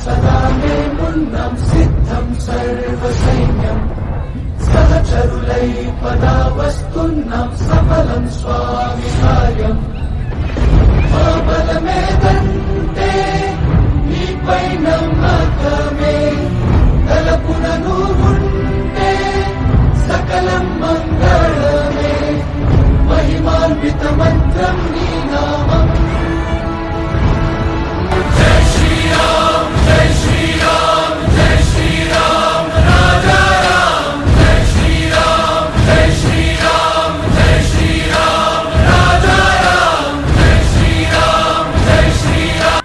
सदा मे मुन्नं सिद्धं सर्वसैन्यं सहचरुलै पदावस्तुन्नं सफलं स्वामि कार्यम् మా బలమేదంటే నీపై నమ్మకమే తలపున నువ్వుంటే సకలం మంగళమే మహిమాన్విత మంత్రం నీ నామం జై శ్రీరామ్ జై శ్రీరామ్ జై శ్రీరామ్ రాజా రామ్ జై శ్రీరామ్ జై శ్రీరామ్ జై శ్రీరామ్ రాజా రామ్ జై శ్రీరామ్ జై శ్రీరామ్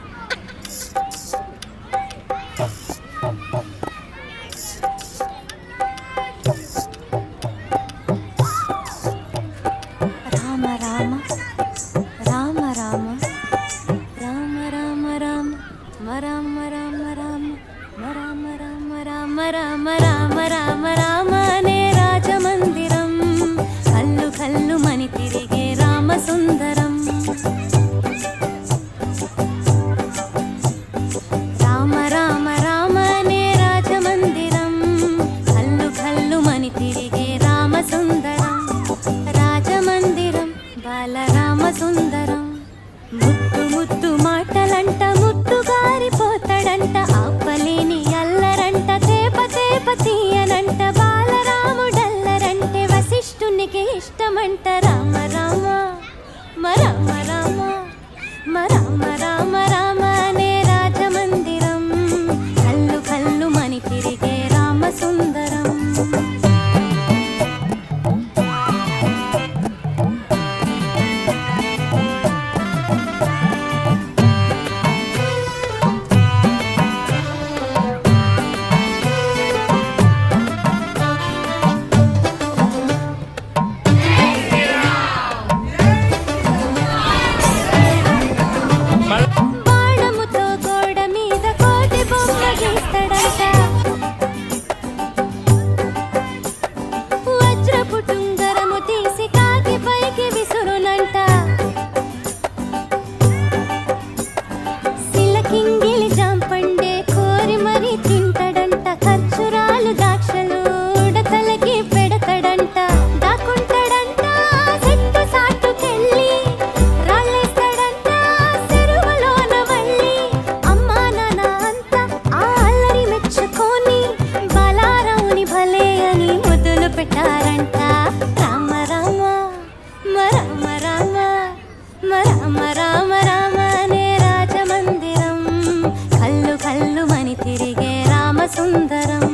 రామ రామ రామ రామ రామ రామ రామ రామ రామ రామ రామ రామ రామ రామ రామ అనే రాజమందిరం కల్లు కల్లు మని తిరిగే రామ సుందరం రామ రామ రామ అనే రాజమందిరం కల్లు కల్లు మని తిరిగే రామ సుందరం రాజమందిరం బాలరామ సుందరం ముద్దు ముద్దు మాటలంట ముద్దు గారిపోతాడంట ఆపలేని అల్లరంట తేప తేప తీయనంట బాలరాముడల్లరంటే వశిష్ఠునికి ఇష్టమంట రామ రామ రామ రామ రామ రామ రామ అనే రాజమందిరం కల్లు కల్లు మని తిరిగే రామ సుందరం బాణముతో గోడ మీద కోటి బొమ్మ గీస్తాడంట వజ్రపు టుంగరము తీసి కాకి పైకి విసురునంట సిలకింగిలి జాంపండే కోరి మరి తింటడంట ఖర్చురాలు దాక్షలు ఉడతలకి పెడతాడంట దాక్కుంటాడంట చెట్టు సాటుకెళ్ళి రాళ్ళేస్తాడంట చెరువులోన మళ్ళీ అమ్మా నాన్న అంతా ఆ అల్లరి మెచ్చుకొని బలారావుని భలే అని ముద్దులు పెట్టారంట రామ రామ రామ రామ రామ రామ రామ అనే రాజమందిరం కల్లు కల్లు మని తిరిగే రామ సుందరం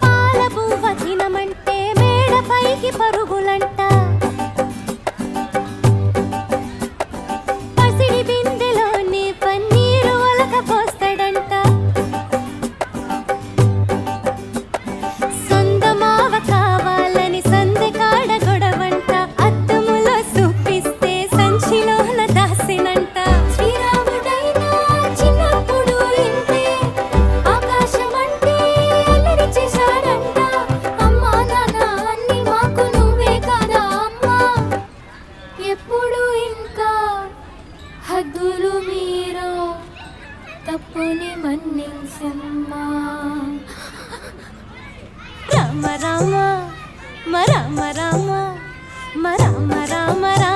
పాల పువ్వ తినమంటే మేడ పైకి పరుగులంట పసిడి బిందెలోని పన్నీరు ఒలక పోస్తాడంట సొందమావ కావాలని సందె కాడ గొడవంట అద్దములో చూపిస్తే సంచిలోన దాసినంట శ్రీరాముడైనా చిన్నప్పుడు ఇంతే ఆకాశమంటే అల్లరి చేశాడంట అమ్మా నాన్న అన్ని మాకు నువ్వే కదా అమ్మా ఎప్పుడు ఇంకా హద్దులు మీరు తప్పుని మన్నించమ్మా రామ రామ రామ రామ రామ రామ రామ